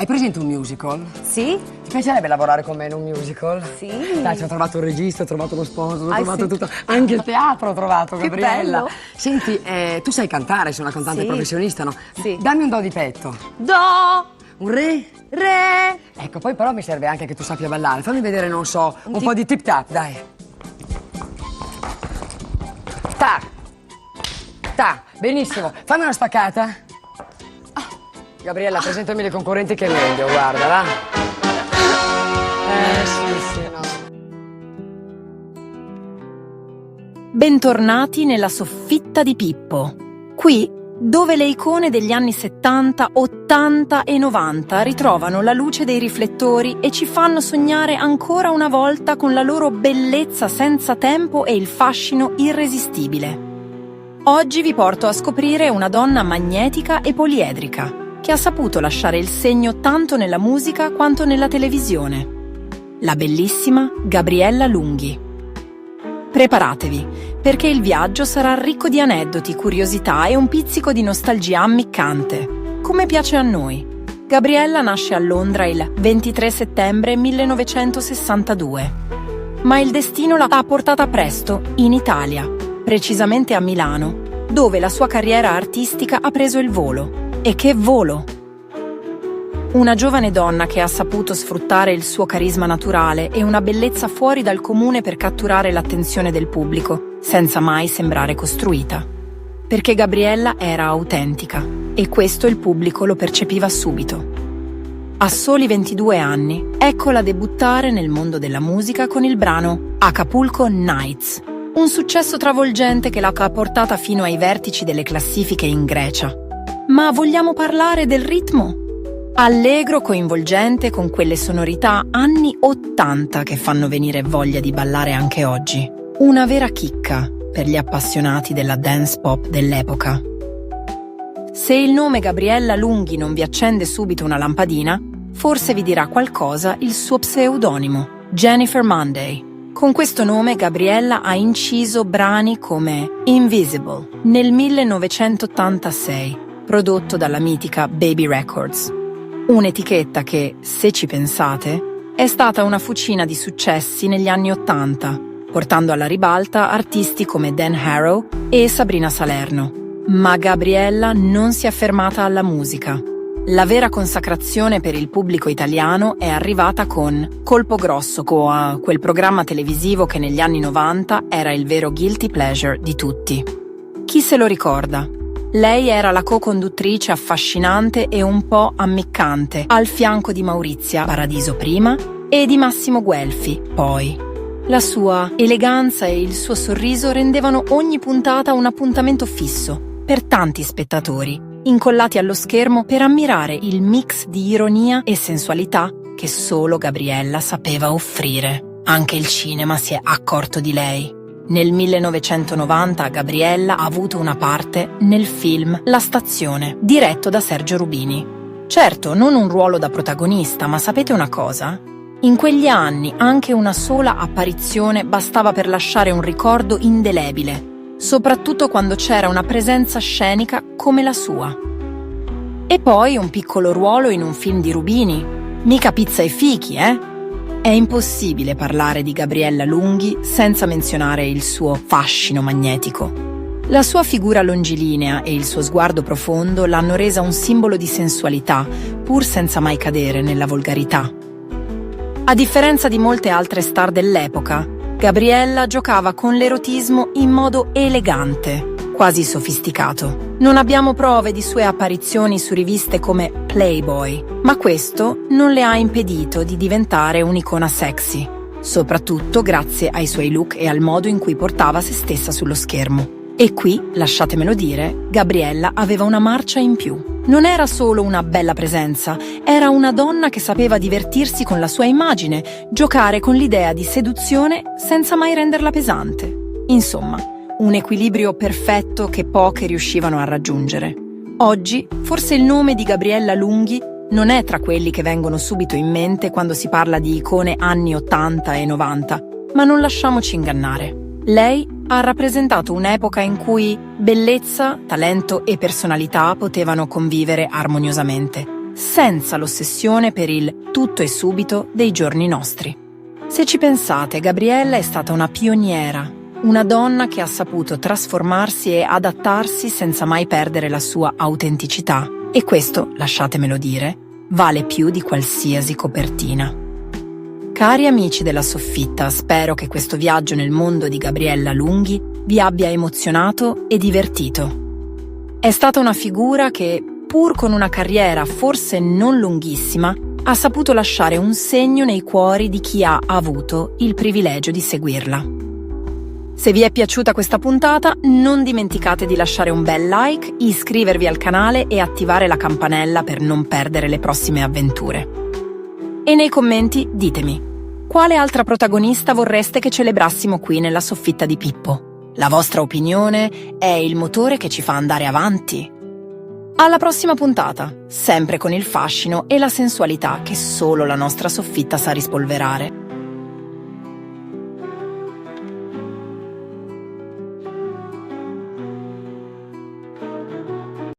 Hai presente un musical? Sì? Ti piacerebbe lavorare con me in un musical? Sì. Dai, ci ho trovato un regista, ho trovato uno sponsor, ho Ah, trovato sì? tutto. Anche il teatro ho trovato, Che Gabriella. bello. Senti, tu sai cantare, sei una cantante Sì. professionista, no? Sì. Dammi un do di petto. Do, Un re? re. Ecco, poi però mi serve anche che tu sappia ballare. Fammi vedere, non so, un tip- po' di tip tap, dai. Ta. Ta. Benissimo. Fammi una spaccata. Gabriella, presentami le concorrenti che è meglio, guarda, va. Sì, no. Bentornati nella soffitta di Pippo. Qui, dove le icone degli anni 70, 80 e 90 ritrovano la luce dei riflettori e ci fanno sognare ancora una volta con la loro bellezza senza tempo e il fascino irresistibile. Oggi vi porto a scoprire una donna magnetica e poliedrica, che ha saputo lasciare il segno tanto nella musica quanto nella televisione. La bellissima Gabriella Lunghi. Preparatevi, perché il viaggio sarà ricco di aneddoti, curiosità e un pizzico di nostalgia ammiccante, come piace a noi. Gabriella nasce a Londra il 23 settembre 1962, ma il destino l'ha portata presto in Italia, precisamente a Milano, dove la sua carriera artistica ha preso il volo. E che volo! Una giovane donna che ha saputo sfruttare il suo carisma naturale e una bellezza fuori dal comune per catturare l'attenzione del pubblico, senza mai sembrare costruita. Perché Gabriella era autentica, e questo il pubblico lo percepiva subito. A soli 22 anni, eccola debuttare nel mondo della musica con il brano Acapulco Nights, un successo travolgente che l'ha portata fino ai vertici delle classifiche in Grecia. Ma vogliamo parlare del ritmo? Allegro, coinvolgente, con quelle sonorità anni 80 che fanno venire voglia di ballare anche oggi. Una vera chicca per gli appassionati della dance pop dell'epoca. Se il nome Gabriella Lunghi non vi accende subito una lampadina, forse vi dirà qualcosa il suo pseudonimo, Jennifer Monday. Con questo nome Gabriella ha inciso brani come Invisible nel 1986, prodotto dalla mitica Baby Records. Un'etichetta che, se ci pensate, è stata una fucina di successi negli anni '80, portando alla ribalta artisti come Dan Harrow e Sabrina Salerno. Ma Gabriella non si è fermata alla musica. La vera consacrazione per il pubblico italiano è arrivata con Colpo Grosso, quel programma televisivo che negli anni 90 era il vero guilty pleasure di tutti. Chi se lo ricorda? Lei era la co-conduttrice affascinante e un po' ammiccante, al fianco di Maurizia Paradiso prima e di Massimo Guelfi poi. La sua eleganza e il suo sorriso rendevano ogni puntata un appuntamento fisso per tanti spettatori, incollati allo schermo per ammirare il mix di ironia e sensualità che solo Gabriella sapeva offrire. Anche il cinema si è accorto di lei. Nel 1990 Gabriella ha avuto una parte nel film La Stazione, diretto da Sergio Rubini. Certo, non un ruolo da protagonista, ma sapete una cosa? In quegli anni anche una sola apparizione bastava per lasciare un ricordo indelebile, soprattutto quando c'era una presenza scenica come la sua. E poi un piccolo ruolo in un film di Rubini. Mica pizza e fichi, eh? È impossibile parlare di Gabriella Lunghi senza menzionare il suo fascino magnetico. La sua figura longilinea e il suo sguardo profondo l'hanno resa un simbolo di sensualità, pur senza mai cadere nella volgarità. A differenza di molte altre star dell'epoca, Gabriella giocava con l'erotismo in modo elegante, quasi sofisticato. Non abbiamo prove di sue apparizioni su riviste come Playboy, ma questo non le ha impedito di diventare un'icona sexy, soprattutto grazie ai suoi look e al modo in cui portava se stessa sullo schermo. E qui, lasciatemelo dire, Gabriella aveva una marcia in più. Non era solo una bella presenza, era una donna che sapeva divertirsi con la sua immagine, giocare con l'idea di seduzione senza mai renderla pesante. Insomma, un equilibrio perfetto che poche riuscivano a raggiungere. Oggi, forse il nome di Gabriella Lunghi non è tra quelli che vengono subito in mente quando si parla di icone anni 80 e 90, ma non lasciamoci ingannare. Lei ha rappresentato un'epoca in cui bellezza, talento e personalità potevano convivere armoniosamente, senza l'ossessione per il tutto e subito dei giorni nostri. Se ci pensate, Gabriella è stata una pioniera, una donna che ha saputo trasformarsi e adattarsi senza mai perdere la sua autenticità. E questo, lasciatemelo dire, vale più di qualsiasi copertina. Cari amici della Soffitta, spero che questo viaggio nel mondo di Gabriella Lunghi vi abbia emozionato e divertito. È stata una figura che, pur con una carriera forse non lunghissima, ha saputo lasciare un segno nei cuori di chi ha avuto il privilegio di seguirla. Se vi è piaciuta questa puntata, non dimenticate di lasciare un bel like, iscrivervi al canale e attivare la campanella per non perdere le prossime avventure. E nei commenti ditemi, quale altra protagonista vorreste che celebrassimo qui nella Soffitta di Pippo? La vostra opinione è il motore che ci fa andare avanti. Alla prossima puntata, sempre con il fascino e la sensualità che solo la nostra Soffitta sa rispolverare.